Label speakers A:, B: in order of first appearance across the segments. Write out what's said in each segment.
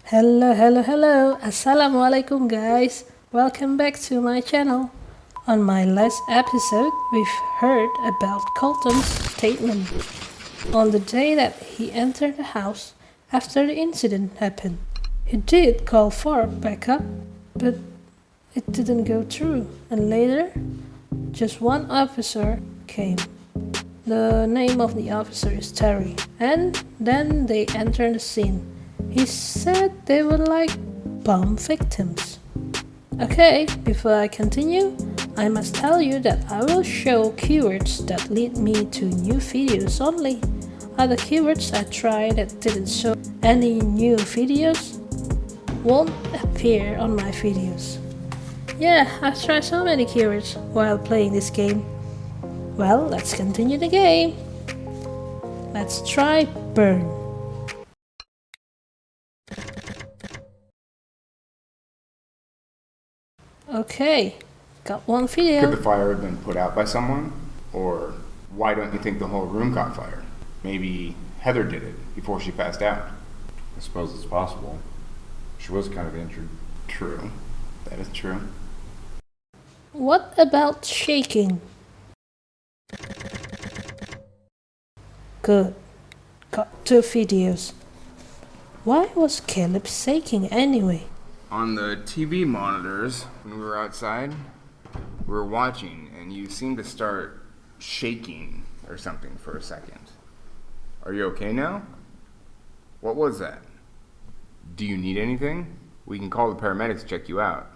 A: Hello. Assalamualaikum, guys. Welcome back to my channel. On my last episode, we've heard about Colton's statement on the day that he entered the house after the incident happened. He did call for backup, but it didn't go through, and later, just one officer came. The name of the officer is Terry, and then they entered the scene. He said they were like bomb victims. Okay, before I continue, I must tell you that I will show keywords that lead me to new videos only. Other keywords I tried that didn't show any new videos won't appear on my videos. Yeah, I've tried so many keywords while playing this game. Well, let's continue the game. Let's try burn. Okay, got one video.
B: Could the fire have been put out by someone? Or why don't you think the whole room caught fire? Maybe Heather did it before she passed out.
C: I suppose it's possible. She was kind of injured.
B: True. That is true.
A: What about shaking? Good. Got 2 videos. Why was Caleb shaking anyway?
B: On the TV monitors, when we were outside, we were watching, and you seemed to start shaking or something for a second. Are you okay now? What was that? Do you need anything? We can call the paramedics to check you out.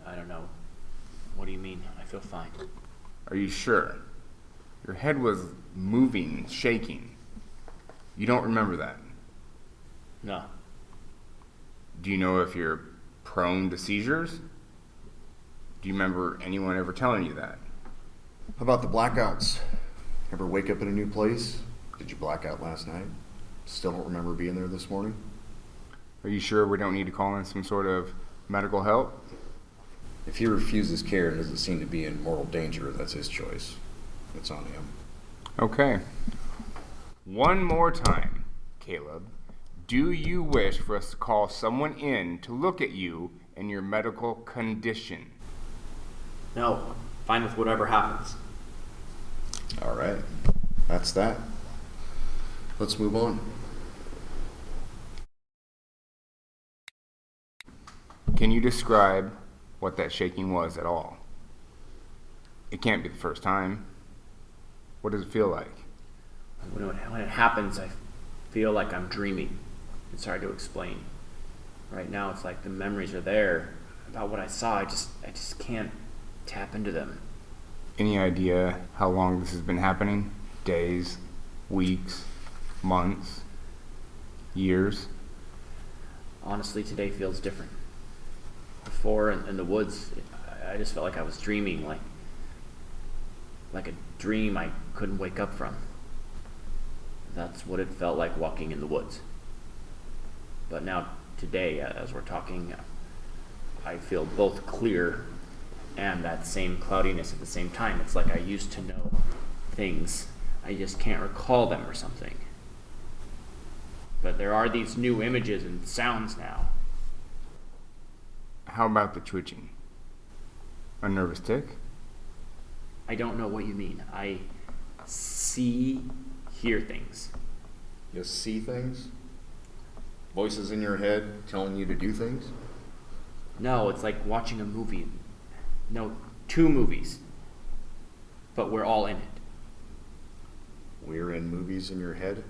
D: I don't know. What do you mean? I feel fine.
B: Are you sure? Your head was moving, shaking. You don't remember that?
D: No.
B: Do you know if you're prone to seizures? Do you remember anyone ever telling you that?
C: How about the blackouts? Ever wake up in a new place? Did you black out last night? Still don't remember being there this morning?
B: Are you sure we don't need to call in some sort of medical help?
C: If he refuses care and doesn't seem to be in mortal danger, that's his choice. It's on him.
B: Okay. One more time, Caleb. Do you wish for us to call someone in to look at you and your medical condition?
D: No. Fine with whatever happens.
C: All right. That's that. Let's move on.
B: Can you describe what that shaking was at all? It can't be the first time. What does it feel like?
D: When it happens, I feel like I'm dreaming. It's hard to explain. Right now, it's like the memories are there about what I saw. I just can't tap into them.
B: Any idea how long this has been happening? Days, weeks, months, years?
D: Honestly, today feels different. Before, in the woods, I just felt like I was dreaming, like a dream I couldn't wake up from. That's what it felt like walking in the woods. But now, today, as we're talking, I feel both clear and that same cloudiness at the same time. It's like I used to know things. I just can't recall them or something. But there are these new images and sounds now.
B: How about the twitching? A nervous tick?
D: I don't know what you mean. I hear things.
C: You see things? Voices in your head telling you to do things?
D: No, it's like watching a movie. No, 2 movies. But we're all in it.
C: We're in movies in your head?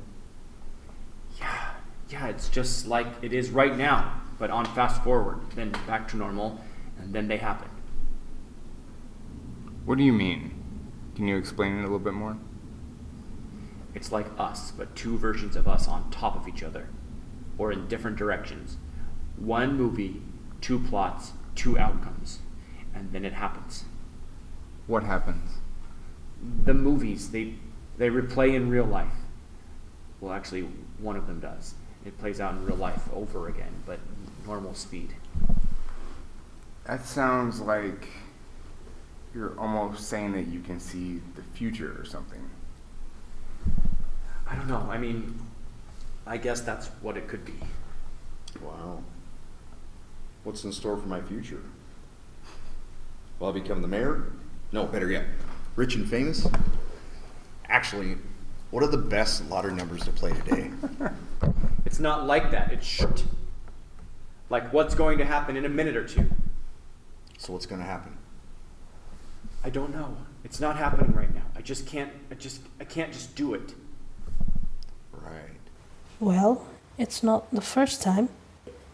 D: Yeah, it's just like it is right now, but on fast forward, then back to normal, and then they happen.
B: What do you mean? Can you explain it a little bit more?
D: It's like us, but 2 versions of us on top of each other, or in different directions. 1 movie, 2 plots, 2 outcomes, and then it happens.
B: What happens?
D: The movies, they replay in real life. Well, actually, one of them does. It plays out in real life over again, but normal speed.
B: That sounds like you're almost saying that you can see the future or something.
D: I don't know. I mean, I guess that's what it could be.
C: Wow. What's in store for my future? Will I become the mayor? No, better yet, rich and famous? Actually, what are the best lottery numbers to play today?
D: It's not like that. It's short. Like what's going to happen in a minute or two.
C: So what's going to happen?
D: I don't know. It's not happening right now. I can't just do it.
C: Right.
A: Well, it's not the first time.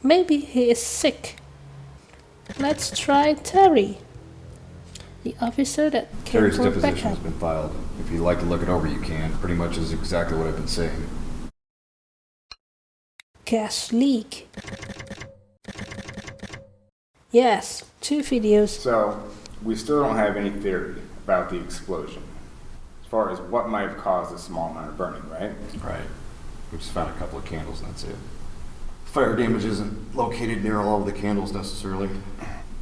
A: Maybe he is sick. Let's try Terry, the officer that came
E: Terry's
A: for
E: deposition has
A: backup.
E: been filed. If you'd like to look it over, you can. Pretty much is exactly what I've been saying.
A: Gas leak. Yes, 2 videos.
B: So, we still don't have any theory about the explosion. As far as what might have caused a small amount of burning, right?
E: Right. We just found a couple of candles and that's it.
C: Fire damage isn't located near all of the candles necessarily.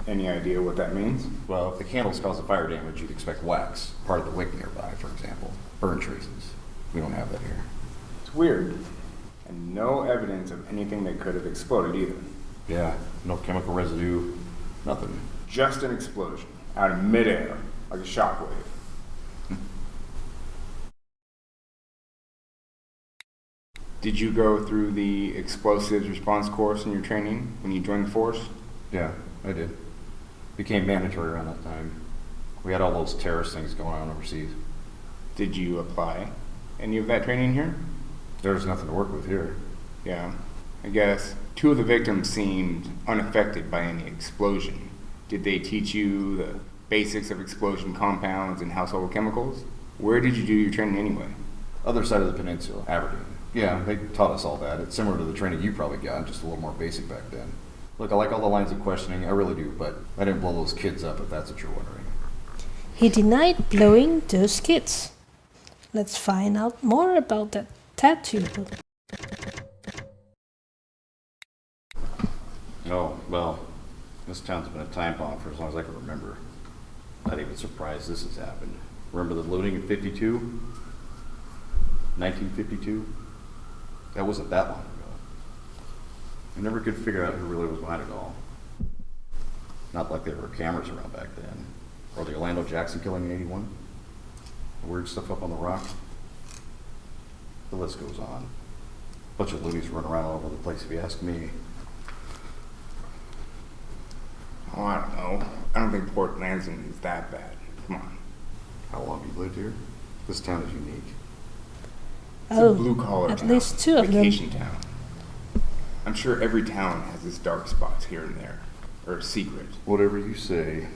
B: Any idea what that means?
E: Well, if the candles cause the fire damage, you'd expect wax, part of the wick nearby, for example. Burn traces. We don't have that here.
B: It's weird. And no evidence of anything that could have exploded either.
E: Yeah, no chemical residue, nothing.
B: Just an explosion out of midair, like a shockwave. Did you go through the explosives response course in your training when you joined the force?
E: Yeah, I did. Became mandatory around that time. We had all those terrorist things going on overseas.
B: Did you apply any of that training here?
E: There's nothing to work with here.
B: Yeah, I guess 2 of the victims seemed unaffected by any explosion. Did they teach you the basics of explosion compounds and household chemicals? Where did you do your training anyway?
E: Other side of the peninsula, Aberdeen. Yeah, they taught us all that. It's similar to the training you probably got, just a little more basic back then. Look, I like all the lines of questioning, I really do, but I didn't blow those kids up if that's what you're wondering.
A: He denied blowing those kids. Let's find out more about that tattoo.
E: Oh, well, this town's been a time bomb for as long as I can remember. Not even surprised this has happened. Remember the looting in 52? 1952? That wasn't that long ago. I never could figure out who really was behind it all. Not like there were cameras around back then. Or the Orlando Jackson killing in 81. The weird stuff up on the rock. The list goes on. Bunch of loonies running around all over the place if you ask me.
B: Oh, I don't know. I don't think Port Landsend is that bad. Come on.
E: How long have you lived here? This town is unique.
B: It's a blue-collar
A: at
B: town.
A: least 2 of them.
B: Vacation town. I'm sure every town has its dark spots here and there. Or a secret.
E: Whatever you say.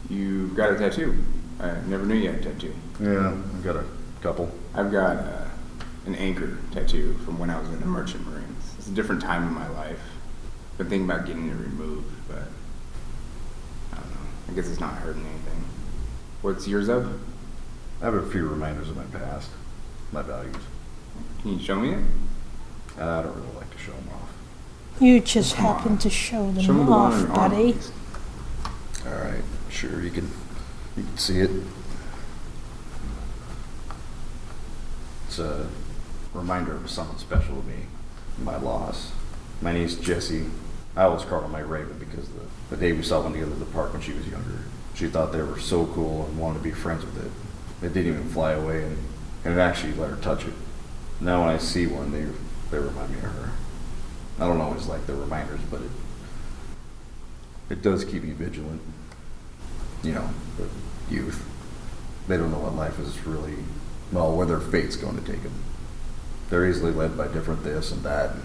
B: You've got a tattoo. I never knew you had a tattoo.
E: Yeah, I've got a couple.
B: I've got an anchor tattoo from when I was in the Merchant Marines. It's a different time in my life. Been thinking about getting it removed, but I don't know. I guess it's not hurting anything. What's yours of?
E: I have a few reminders of my past, my values.
B: Can you show me it?
E: I don't really like to show them off.
A: You just
B: Come on.
A: happen to show
B: Show me
A: them
B: the one on
A: off,
B: your arm,
A: buddy.
B: please.
E: All right, sure, you can see it. It's a reminder of someone special to me, my loss. My niece Jessie, I always called her my Raven because the day we saw one together at the park when she was younger, she thought they were so cool and wanted to be friends with it. It didn't even fly away, and it actually let her touch it. Now when I see one, they remind me of her. I don't always like the reminders, but it does keep me vigilant. You know, the youth, they don't know what life is really, well, where their fate's going to take them. They're easily led by different this and that, and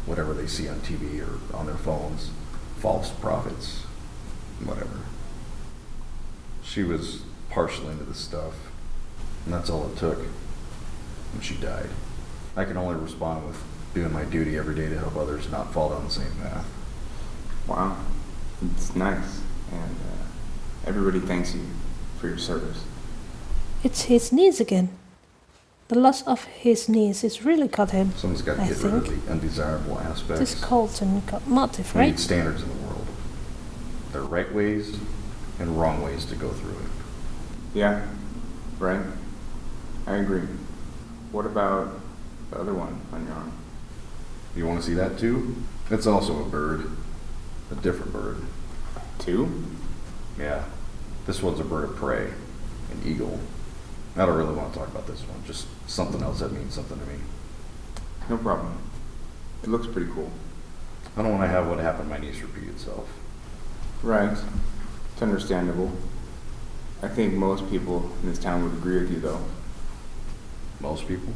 E: whatever they see on TV or on their phones, false prophets, whatever. She was partially into this stuff, and that's all it took. And she died. I can only respond with doing my duty every day to help others not fall down the same path.
B: Wow. It's nice. And everybody thanks you for your service.
A: It's his niece again. The loss of his niece is really got him.
E: Someone's got to
A: I
E: get rid of
A: think.
E: the undesirable aspects.
A: This Colton got motive,
E: We need
A: right?
E: standards in the world. There are right ways and wrong ways to go through it.
B: Yeah, right? I agree. What about the other one on your arm?
E: You want to see that too? It's also a bird. A different bird.
B: 2?
E: Yeah. This one's a bird of prey. An eagle. I don't really want to talk about this one. Just something else that means something to me.
B: No problem. It looks pretty cool.
E: I don't want to have what happened to my niece repeat itself.
B: Right. It's understandable. I think most people in this town would agree with you, though.
E: Most people?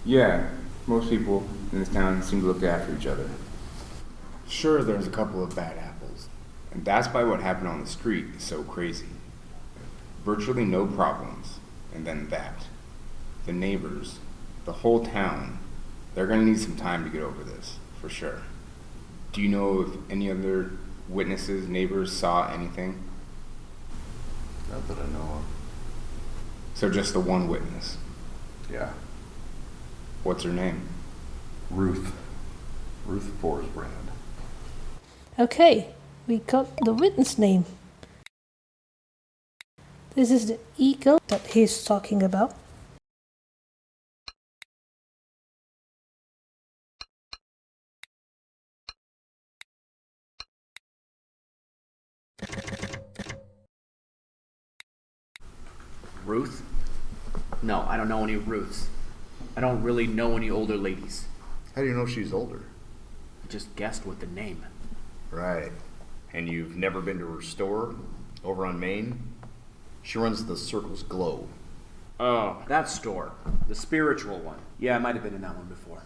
B: Yeah, most people in this town seem to look after each other. Sure, there's a couple of bad apples, and that's why what happened on the street is so crazy. Virtually no problems, and then that. The neighbors, the whole town, they're gonna need some time to get over this, for sure. Do you know if any other witnesses, neighbors saw anything?
E: Not that I know of.
B: So just the one witness.
E: Yeah.
B: What's her name?
E: Ruth. Ruth Forsbrand.
A: Okay, we got the witness name. This is the eagle that he's talking about.
D: Ruth? No, I don't know any Ruths. I don't really know any older ladies.
C: How do you know she's older?
D: I just guessed with the name.
C: Right. And you've never been to her store over on Main? She runs the Circle's Glow.
D: Oh, that store. The spiritual one. Yeah, I might have been in that one before.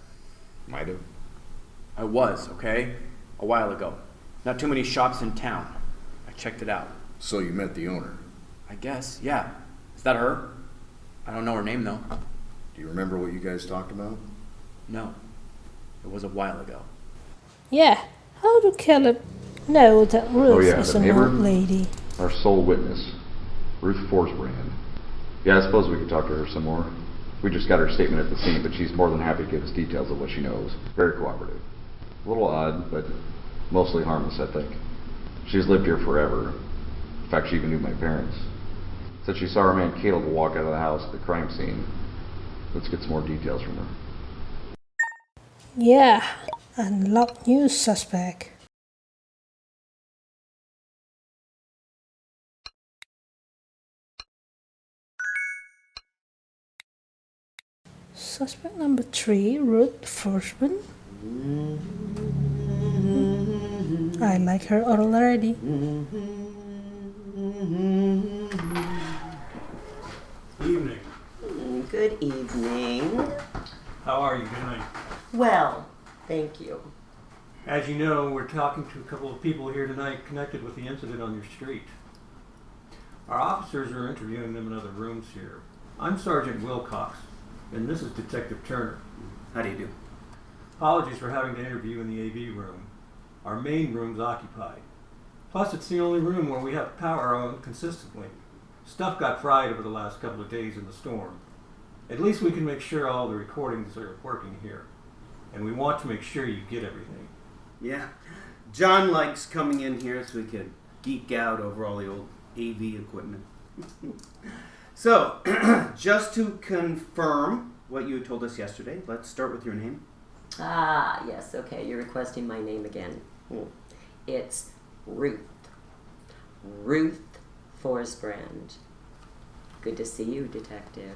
C: Might have.
D: I was, okay? A while ago. Not too many shops in town. I checked it out.
C: So you met the owner.
D: I guess, yeah. Is that her? I don't know her name, though.
C: Do you remember what you guys talked about?
D: No. It was a while ago.
A: Yeah, how do Caleb know that Ruth is
E: the
A: an
E: neighbor?
A: old lady?
E: Our sole witness. Ruth Forsbrand. Yeah, I suppose we could talk to her some more. We just got her statement at the scene, but she's more than happy to give us details of what she knows. Very cooperative. A little odd, but mostly harmless, I think. She's lived here forever. In fact, she even knew my parents. Said she saw her man Caleb walk out of the house at the crime scene. Let's get some more details from her.
A: Yeah, unlocked new suspect. Suspect number 3, Ruth Forsbrand. I like her already.
F: Evening.
G: Good evening.
F: How are you? Good night.
G: Well, thank you.
F: As you know, we're talking to a couple of people here tonight connected with the incident on your street. Our officers are interviewing them in other rooms here. I'm Sergeant Wilcox, and this is Detective Turner.
D: How do you do?
F: Apologies for having to interview in the AV room. Our main room's occupied. Plus, it's the only room where we have power on consistently. Stuff got fried over the last couple of days in the storm. At least we can make sure all the recordings are working here. And we want to make sure you get everything.
H: Yeah, John likes coming in here so we can geek out over all the old AV equipment. So, just to confirm what you told us yesterday, let's start with your name.
G: Ah, yes, okay, you're requesting my name again. It's Ruth. Ruth Forsbrand. Good to see you, Detective.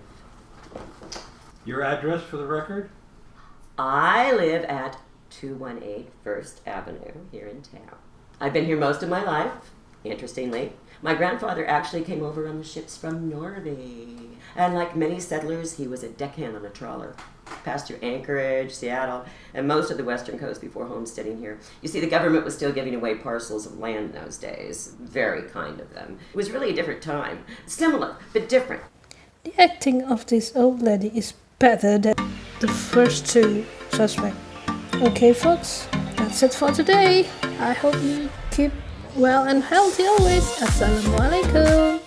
F: Your address for the record?
G: I live at 218 First Avenue here in town. I've been here most of my life, interestingly. My grandfather actually came over on the ships from Norway. And like many settlers, he was a deckhand on a trawler. Passed through Anchorage, Seattle, and most of the western coast before homesteading here. You see, the government was still giving away parcels of land in those days. Very kind of them. It was really a different time. Similar, but different.
A: The acting of this old lady is better than the first 2 suspects. Okay, folks, that's it for today. I hope you keep well and healthy always. Assalamualaikum.